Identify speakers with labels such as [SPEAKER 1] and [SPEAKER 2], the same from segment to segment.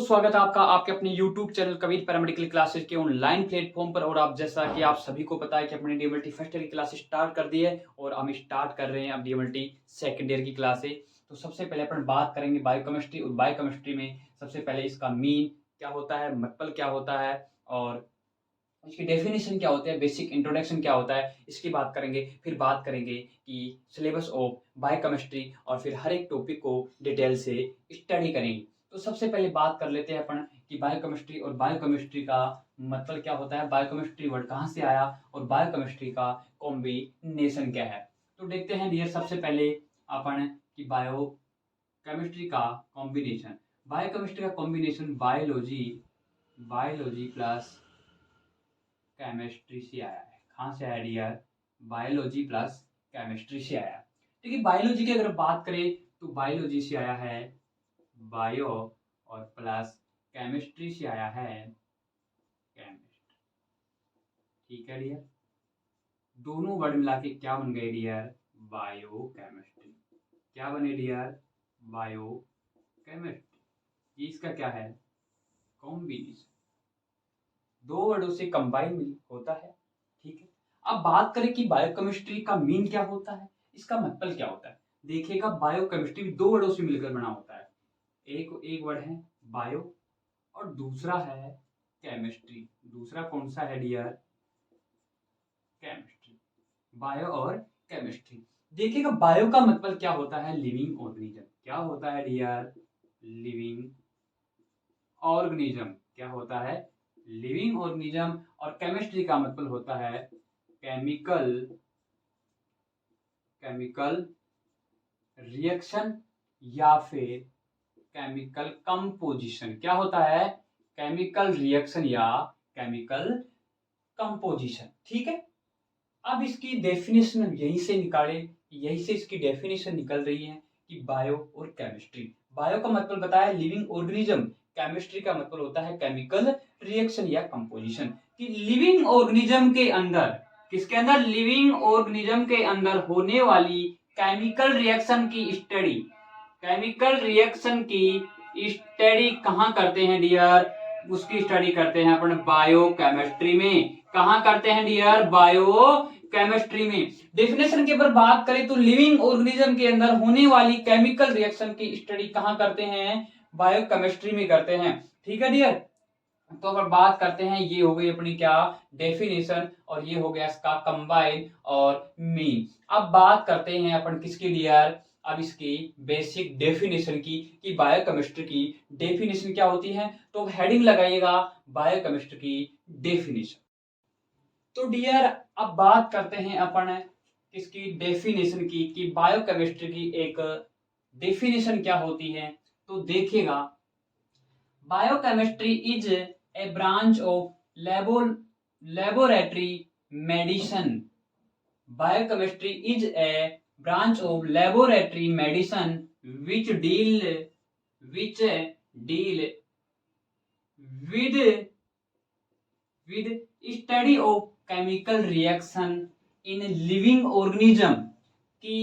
[SPEAKER 1] स्वागत है आपका आपके अपने YouTube channel Kabir paramedical classes के ऑनलाइन प्लेटफॉर्म पर। और आप जैसा कि आप सभी को पता है कि अपने डीएमएलटी फर्स्ट ईयर की क्लासेस स्टार्ट कर दी है और हम स्टार्ट कर रहे हैं अब डीएमएलटी सेकंड ईयर की क्लासेस। तो सबसे पहले अपन बात करेंगे बायोकेमिस्ट्री, और बायोकेमिस्ट्री में सबसे पहले इसका मीन क्या होता है, मतलब क्या होता है और इसकी डेफिनेशन क्या होता है, बेसिक इंट्रोडक्शन क्या होता है, इसकी बात करेंगे। फिर बात करेंगे कि सिलेबस ऑफ बायोकेमिस्ट्री और फिर हर एक टॉपिक को डिटेल से स्टडी करेंगे। तो सबसे पहले बात कर लेते हैं अपन कि बायोकेमिस्ट्री और बायोकेमिस्ट्री का मतलब क्या होता है, बायोकेमिस्ट्री वर्ड कहाँ से आया और बायोकेमिस्ट्री का कॉम्बिनेशन क्या है। तो देखते हैं डियर, सबसे पहले अपन कि बायोकेमिस्ट्री का कॉम्बिनेशन, बायोकेमिस्ट्री का कॉम्बिनेशन बायोलॉजी प्लस केमिस्ट्री से आया है। कहाँ से आया डियर? बायोलॉजी प्लस केमिस्ट्री से आया। ठीक है, बायोलॉजी की अगर बात करें तो बायोलॉजी से आया है बायो, और प्लस केमिस्ट्री से आया है केमिस्ट। ठीक है डियर, दोनों वर्ड मिला के क्या बन गए डियर? Bio chemistry. क्या बने डियर? Bio chemistry. इसका क्या है? कॉम्बिनेशन, दो वर्डों से कंबाइन होता है। ठीक है, अब बात करें कि बायोकेमिस्ट्री का मीन क्या होता है, इसका मतलब क्या होता है। देखिएगा, बायोकेमिस्ट्री भी दो वर्डों से मिलकर बना होता है। एक वर्ड है बायो और दूसरा है केमिस्ट्री। दूसरा कौन सा है डियर? केमिस्ट्री। बायो और केमिस्ट्री। देखिएगा, बायो का मतलब क्या होता है? Living organism. क्या होता है डियर? Living organism. क्या होता है? Living organism. और केमिस्ट्री का मतलब होता है केमिकल रिएक्शन या फिर केमिकल कंपोजिशन। क्या होता है? केमिकल रिएक्शन या केमिकल कंपोजिशन। ठीक है, अब इसकी डेफिनेशन यहीं से निकाले, यहीं से इसकी डेफिनेशन निकल रही है कि बायो और केमिस्ट्री। बायो का मतलब बताया लिविंग ऑर्गेनिज्म, केमिस्ट्री का मतलब होता है केमिकल रिएक्शन या कंपोजिशन। कि लिविंग ऑर्गेनिज्म के अंदर, किसके अंदर? लिविंग ऑर्गेनिज्म के अंदर होने वाली केमिकल रिएक्शन की स्टडी, केमिकल रिएक्शन की स्टडी कहाँ करते हैं डियर? उसकी स्टडी करते हैं अपन बायोकेमिस्ट्री में। कहाँ करते हैं डियर? बायो केमिस्ट्री में। डेफिनेशन के ऊपर बात करें तो लिविंग ऑर्गेनिज्म के अंदर होने वाली केमिकल रिएक्शन की स्टडी कहाँ करते हैं? बायोकेमिस्ट्री में करते हैं। ठीक है डियर, तो अगर बात करते हैं, ये हो गई अपनी क्या? डेफिनेशन, और ये हो गया इसका कंबाइन और मीन। अब बात करते हैं अपन किसकी डियर? अब इसकी बेसिक डेफिनेशन की, कि बायोकेमिस्ट्री की डेफिनेशन क्या होती है। तो हेडिंग लगाइएगा बायोकेमिस्ट्री की डेफिनेशन। तो डियर, अब बात करते हैं अपन किसकी? डेफिनेशन की, कि बायोकेमिस्ट्री की एक डेफिनेशन क्या होती है। तो देखिएगा, biochemistry is a branch of laboratory medicine. Biochemistry is a branch of laboratory medicine which deal with study of chemical reaction in living organism। की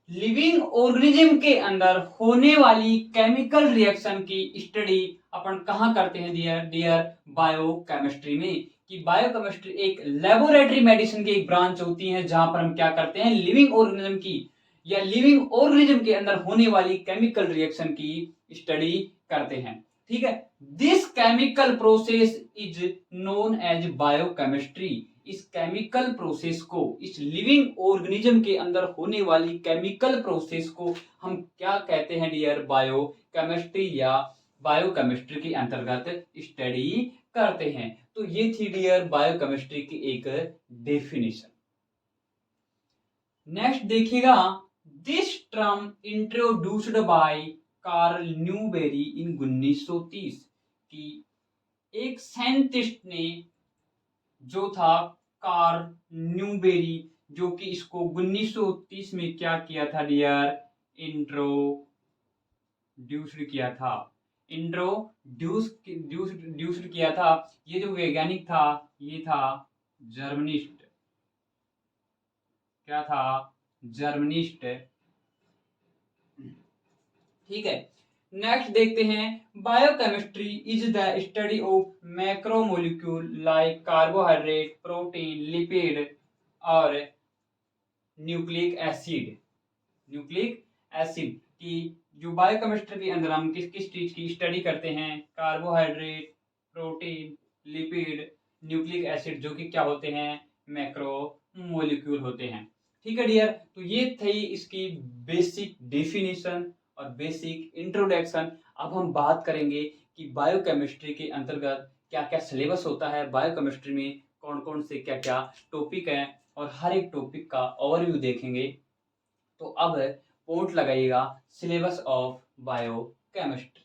[SPEAKER 1] लिविंग ऑर्गेनिज्म के अंदर होने वाली केमिकल रिएक्शन की स्टडी अपन कहाँ करते हैं डियर? बायोकेमिस्ट्री में। कि बायोकेमिस्ट्री एक लेबोरेटरी मेडिसिन की एक ब्रांच होती है, जहां पर हम क्या करते हैं? लिविंग ऑर्गेनिज्म की या लिविंग ऑर्गेनिज्म के अंदर होने वाली केमिकल रिएक्शन की स्टडी करते हैं। ठीक है, this chemical process is known as biochemistry. इस केमिकल प्रोसेस को, इस लिविंग ऑर्गेनिज्म के अंदर होने वाली केमिकल प्रोसेस को हम क्या कहते हैं डियर? बायोकेमिस्ट्री या बायोकेमिस्ट्री के अंतर्गत स्टडी करते हैं। तो ये थी डियर बायोकेमिस्ट्री की एक डेफिनेशन। नेक्स्ट देखिएगा, this term introduced by Carl Neuberg in 1930। की एक साइंटिस्ट ने जो था कार्ल न्यूबेरी, जो कि इसको 1930 में क्या किया था डियर? इंट्रोड्यूस्ड किया था। इंट्रोड्यूस्ड किया था। ये जो वैज्ञानिक था, ये था जर्मनिस्ट। क्या था? जर्मनिस्ट। ठीक है, नेक्स्ट देखते हैं, biochemistry is the study of macromolecule like carbohydrate, protein, lipid और न्यूक्लिक एसिड। न्यूक्लिक एसिड की जो बायोकेमिस्ट्री के अंदर हम किस किस चीज की स्टडी करते हैं, carbohydrate, protein, lipid, nucleic acid, जो कि क्या होते हैं, मैक्रो मोलिक्यूल होते हैं। ठीक है डियर, तो ये थी इसकी बेसिक डेफिनेशन और बेसिक इंट्रोडक्शन। अब हम बात करेंगे कि बायोकेमिस्ट्री के अंतर्गत क्या क्या सिलेबस होता है, बायोकेमिस्ट्री में कौन कौन से क्या क्या टॉपिक हैं, और हर एक टॉपिक का ओवरव्यू देखेंगे। तो अब पॉइंट लगाइएगा सिलेबस ऑफ बायोकेमिस्ट्री।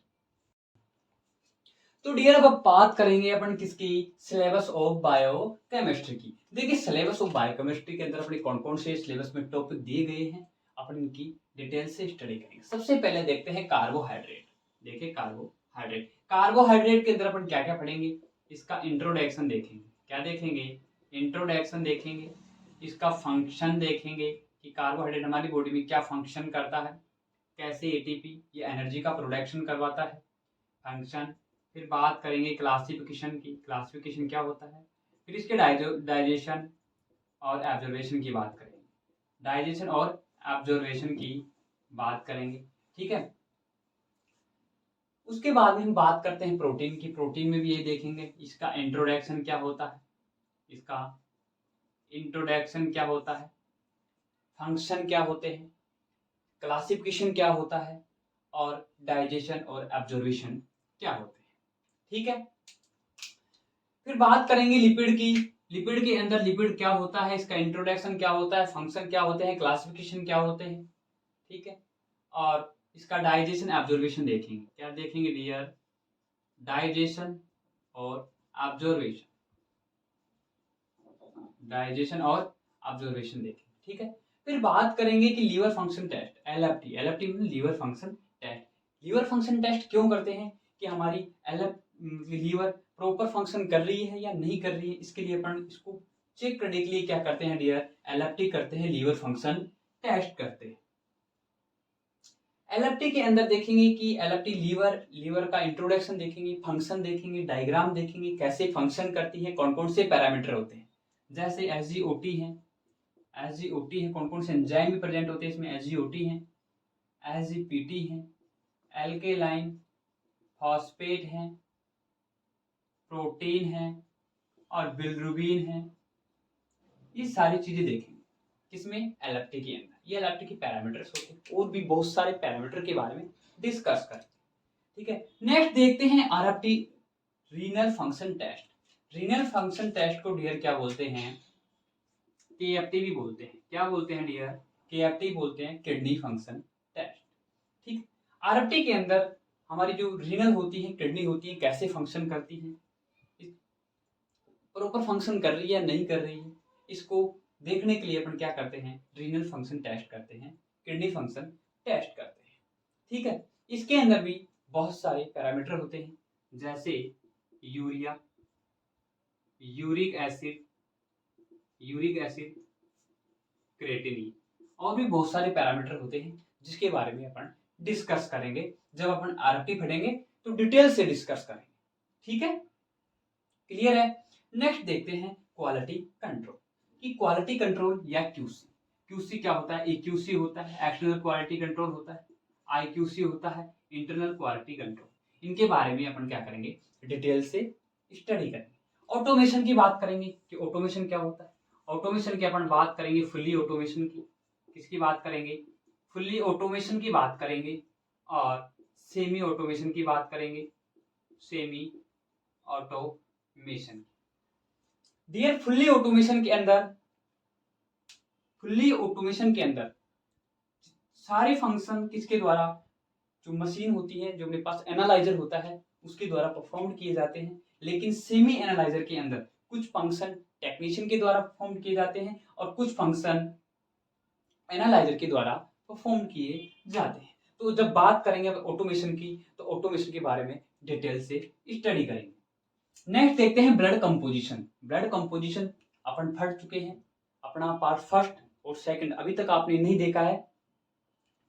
[SPEAKER 1] तो डियर अब बात करेंगे अपन किसकी, सिलेबस ऑफ बायोकेमिस्ट्री की। देखिए सिलेबस ऑफ बायोकेमिस्ट्री के अंदर अपने कौन कौन से सिलेबस में टॉपिक दिए गए हैं, अपन इनकी डिटेल से स्टडी करेंगे। सबसे पहले देखते हैं कार्बोहाइड्रेट। देखिए कार्बोहाइड्रेट, कार्बोहाइड्रेट के अंदर अपन क्या क्या पढ़ेंगे, इसका इंट्रोडक्शन देखेंगे। क्या देखेंगे, इंट्रोडक्शन देखेंगे, इसका फंक्शन देखेंगे कि कार्बोहाइड्रेट हमारी बॉडी में क्या फंक्शन करता है, कैसे एटीपी ये एनर्जी का प्रोडक्शन करवाता है, फंक्शन। फिर बात करेंगे क्लासिफिकेशन की, क्लासिफिकेशन क्या होता है। फिर इसके डाइजेशन और एब्जॉर्वेशन की बात करेंगे, डाइजेशन और एब्जॉर्वेशन की बात करेंगे। ठीक है, उसके बाद में हम बात करते हैं प्रोटीन की। प्रोटीन में भी ये देखेंगे इसका इंट्रोडक्शन क्या होता है, इसका इंट्रोडक्शन क्या होता है, फंक्शन क्या होते हैं, क्लासिफिकेशन क्या होता है, और डाइजेशन और एब्जॉर्वेशन क्या होते हैं। ठीक है, फिर बात करेंगे लिपिड की। लिपिड के अंदर लिपिड क्या होता है, इसका इंट्रोडक्शन क्या होता है, फंक्शन क्या होते हैं, क्लासिफिकेशन क्या होते हैं। ठीक है, और इसका डाइजेशन एब्जॉर्वेशन देखेंगे। क्या देखेंगे डियर, डाइजेशन और एब्जॉर्वेशन, डाइजेशन और एब्जॉर्वेशन देखेंगे। ठीक है, फिर बात करेंगे कि liver function test, LFT. LFT मतलब liver function test. Liver function test क्यों करते हैं कि हमारी लीवर प्रॉपर फंक्शन कर रही है या नहीं कर रही है, इसके लिए अपन इसको चेक करने के लिए क्या करते हैं डियर, एलएफटी करते हैं, लीवर फंक्शन टेस्ट करते हैं। एलएफटी के अंदर देखेंगे कि एलएफटी लीवर का इंट्रोडक्शन देखेंगे, फंक्शन देखेंगे, डायग्राम देखेंगे, कैसे फंक्शन करती है, कौन कौन से पैरामीटर होते हैं, जैसे एसजीओटी है, एसजीओटी है, कौन कौन से एंजाइम भी प्रेजेंट होते हैं इसमें, एसजीओटी है, एसजीपीटी है, एल्केलाइन, फॉस्फेट है, प्रोटीन है और बिलिरुबिन है। ये सारी चीजें देखेंगे किसमें, एलएफटी के अंदर। ये एलएफटी के पैरामीटर्स होते हैं, और भी बहुत सारे पैरामीटर के बारे में डिस्कस करें। ठीक है, नेक्स्ट देखते हैं RFT, renal function test. Renal function test को डियर क्या बोलते हैं, केएफटी भी बोलते हैं। क्या बोलते हैं डियर, केएफटी बोलते हैं, किडनी फंक्शन टेस्ट। ठीक, आरएफटी के अंदर हमारी जो रीनल होती है, किडनी होती है, कैसे फंक्शन करती है, प्रॉपर फंक्शन कर रही है या नहीं कर रही है, इसको देखने के लिए अपन क्या करते हैं, रीनल फंक्शन टेस्ट करते हैं, किडनी फंक्शन टेस्ट करते हैं। ठीक है, इसके अंदर भी बहुत सारे पैरामीटर होते हैं, जैसे यूरिया, यूरिक एसिड, क्रिएटिनिन, और भी बहुत सारे पैरामीटर होते हैं जिसके बारे में अपन डिस्कस करेंगे। जब अपन आरएफटी पढ़ेंगे तो डिटेल से डिस्कस करेंगे। ठीक है, क्लियर है। नेक्स्ट देखते हैं क्वालिटी कंट्रोल कि क्वालिटी कंट्रोल या क्यूसी। क्यूसी क्या होता है, एक्यूसी होता है, एक्सटर्नल क्वालिटी कंट्रोल होता है, आईक्यूसी होता है, इंटरनल क्वालिटी कंट्रोल। इनके बारे में अपन क्या करेंगे, डिटेल से स्टडी करेंगे। ऑटोमेशन की बात करेंगे कि ऑटोमेशन क्या होता है। ऑटोमेशन की अपन बात करेंगे, फुल्ली ऑटोमेशन की। किसकी बात करेंगे, फुल्ली ऑटोमेशन की बात करेंगे, और सेमी ऑटोमेशन की बात करेंगे, semi automation. Dear fully automation के अंदर सारे फंक्शन किसके द्वारा, जो मशीन होती है, जो मेरे पास एनालाइजर होता है, उसके द्वारा परफॉर्म किए जाते हैं। लेकिन सेमी एनालाइजर के अंदर कुछ फंक्शन टेक्नीशियन के द्वारा परफॉर्म किए जाते हैं और कुछ फंक्शन एनालाइजर के द्वारा परफॉर्म किए जाते हैं। तो जब बात करेंगे ऑटोमेशन की, तो ऑटोमेशन के बारे में डिटेल से स्टडी करेंगे। नेक्स्ट देखते हैं ब्लड कंपोजिशन। ब्लड कंपोजिशन अपन पढ़ चुके हैं, अपना पार्ट फर्स्ट और सेकंड अभी तक आपने नहीं देखा है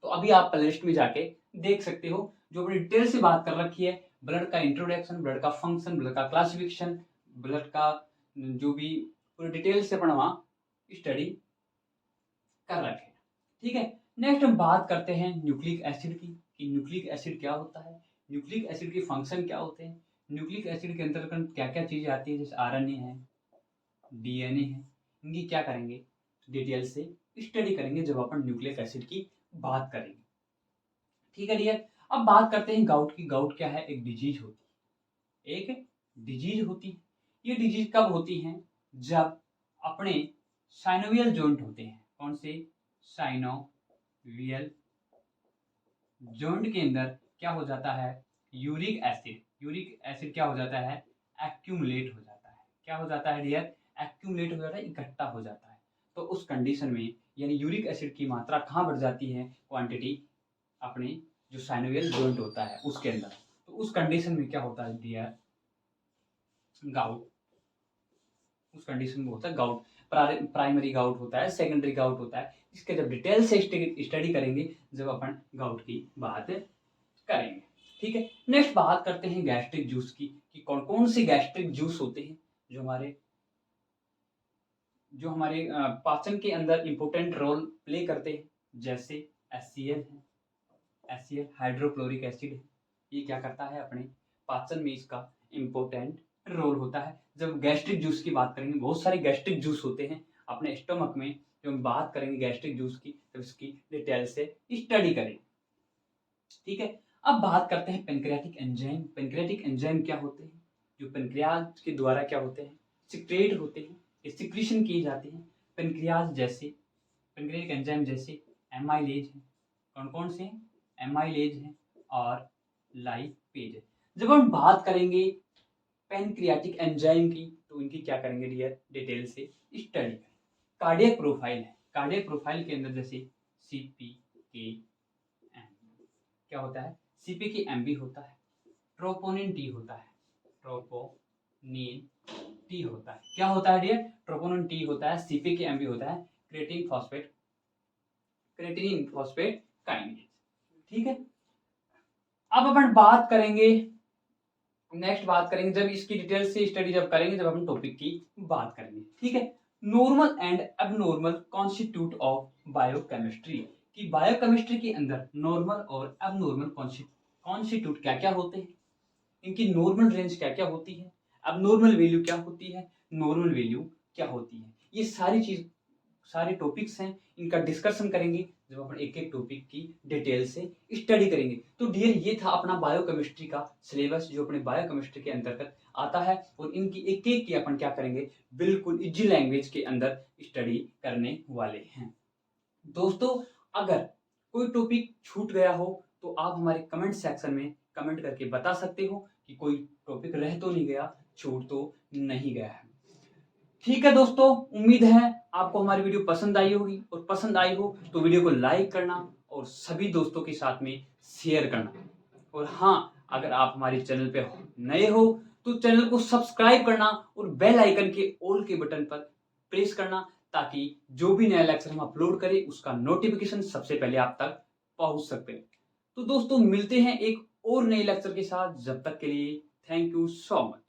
[SPEAKER 1] तो अभी आप प्लेलिस्ट में जाके देख सकते हो। जो अपनी डिटेल से बात कर रखी है, ब्लड का इंट्रोडक्शन, ब्लड का फंक्शन, ब्लड का क्लासिफिकेशन, ब्लड का जो भी पूरी डिटेल से अपन वहाँ स्टडी कर रखे हैं। ठीक है, नेक्स्ट हम बात करते हैं न्यूक्लिक एसिड की, कि न्यूक्लिक एसिड क्या होता है, न्यूक्लिक एसिड के फंक्शन क्या होते हैं, न्यूक्लिक एसिड के अंतर्गत क्या क्या चीजें आती है, जैसे आरएनए है, डीएनए है, इनकी क्या करेंगे डिटेल से स्टडी करेंगे जब अपन न्यूक्लिक एसिड की बात करेंगे। ठीक है डियर, अब बात करते हैं गाउट की। गाउट क्या है, एक डिजीज होती है, एक डिजीज होती है। ये डिजीज कब होती है, जब अपने साइनोवियल जॉइंट होते हैं, कौन से साइनोवियल जॉइंट के अंदर क्या हो जाता है, यूरिक एसिड, यूरिक एसिड क्या हो जाता है, एक्यूमुलेट हो जाता है। क्या हो जाता है डियर, एक्यूमुलेट हो जाता है, इकट्ठा हो जाता है। तो उस कंडीशन में यानी यूरिक एसिड की मात्रा कहाँ बढ़ जाती है, क्वांटिटी अपने जो साइनोवियल जॉइंट होता है उसके अंदर। तो उस कंडीशन में क्या होता है डियर, गाउट, उस कंडीशन में होता है गाउट। प्राइमरी गाउट होता है, सेकेंडरी गाउट होता है। इसके जब डिटेल से स्टडी करेंगे जब अपन गाउट की बात करेंगे। ठीक है, नेक्स्ट बात करते हैं गैस्ट्रिक जूस की, कि कौन कौन से गैस्ट्रिक जूस होते हैं जो हमारे पाचन के अंदर इंपॉर्टेंट रोल प्ले करते हैं, जैसे HCl है, HCl हाइड्रोक्लोरिक एसिड है। ये क्या करता है, अपने पाचन में इसका इंपॉर्टेंट रोल होता है। जब गैस्ट्रिक जूस की बात करेंगे, बहुत सारे गैस्ट्रिक जूस होते हैं अपने स्टमक में, जब हम बात करेंगे गैस्ट्रिक जूस की तब इसकी डिटेल से स्टडी करेंगे। ठीक है, अब बात करते हैं पेनक्रियाटिक एंजाइम। पेनक्रियाटिक एंजाइम क्या होते हैं, जो पेनक्रियाज के द्वारा क्या होते हैं, सिक्रेट होते हैं, सिक्रीशन किए जाते हैं। पेनक्रियाज जैसे, पेनक्रियाटिक एंजाइम जैसे एमाइलेज है, कौन कौन से हैं, एमाइलेज है और लाइपेज है। जब हम बात करेंगे पेनक्रियाटिक एंजाइम की तो इनकी क्या करेंगे डियर, डिटेल से स्टडी करें। कार्डियक प्रोफाइल है, कार्डियक प्रोफाइल के अंदर जैसे CPKM क्या होता है, CPKMB होता है, ट्रोपोनिन टी होता है, ट्रोपोनिन टी होता है। क्या होता है डियर, ट्रोपोनिन टी होता है, CPKMB होता है, क्रेटिनिन फॉस्फेट काइनेज। ठीक है, अब अपन बात करेंगे, नेक्स्ट बात करेंगे जब इसकी डिटेल से स्टडी जब करेंगे जब अपन टॉपिक की बात करेंगे। ठीक है, normal and abnormal constitute of biochemistry, कि बायोकेमिस्ट्री के अंदर नॉर्मल और एबनॉर्मल कॉन्स्टिट्यूट क्या क्या होते हैं, इनकी नॉर्मल रेंज क्या क्या होती है, एबनॉर्मल वैल्यू क्या होती है, नॉर्मल वैल्यू क्या होती है। ये सारे टॉपिक्स हैं, इनका डिस्कशन करेंगे जब अपन एक एक टॉपिक की डिटेल से स्टडी करेंगे। तो डियर ये था अपना बायोकेमिस्ट्री का सिलेबस जो अपने बायोकेमिस्ट्री के अंतर्गत आता है, और इनकी एक एक की अपन क्या करेंगे, बिल्कुल इजी लैंग्वेज के अंदर स्टडी करने वाले हैं। दोस्तों अगर कोई टॉपिक छूट गया हो तो आप हमारे कमेंट सेक्शन में कमेंट करके बता सकते हो कि कोई टॉपिक रह तो नहीं गया, छूट तो नहीं गया है। ठीक है दोस्तों, उम्मीद है आपको हमारी वीडियो पसंद आई होगी, और पसंद आई हो तो वीडियो को लाइक करना और सभी दोस्तों के साथ में शेयर करना। और हाँ, अगर आप हमारे चैनल पे नए हो तो चैनल को सब्सक्राइब करना और बेल आइकन के ऑल के बटन पर प्रेस करना, ताकि जो भी नया लेक्चर हम अपलोड करें उसका नोटिफिकेशन सबसे पहले आप तक पहुंच सकते हैं। तो दोस्तों मिलते हैं एक और नए लेक्चर के साथ, जब तक के लिए थैंक यू सो मच।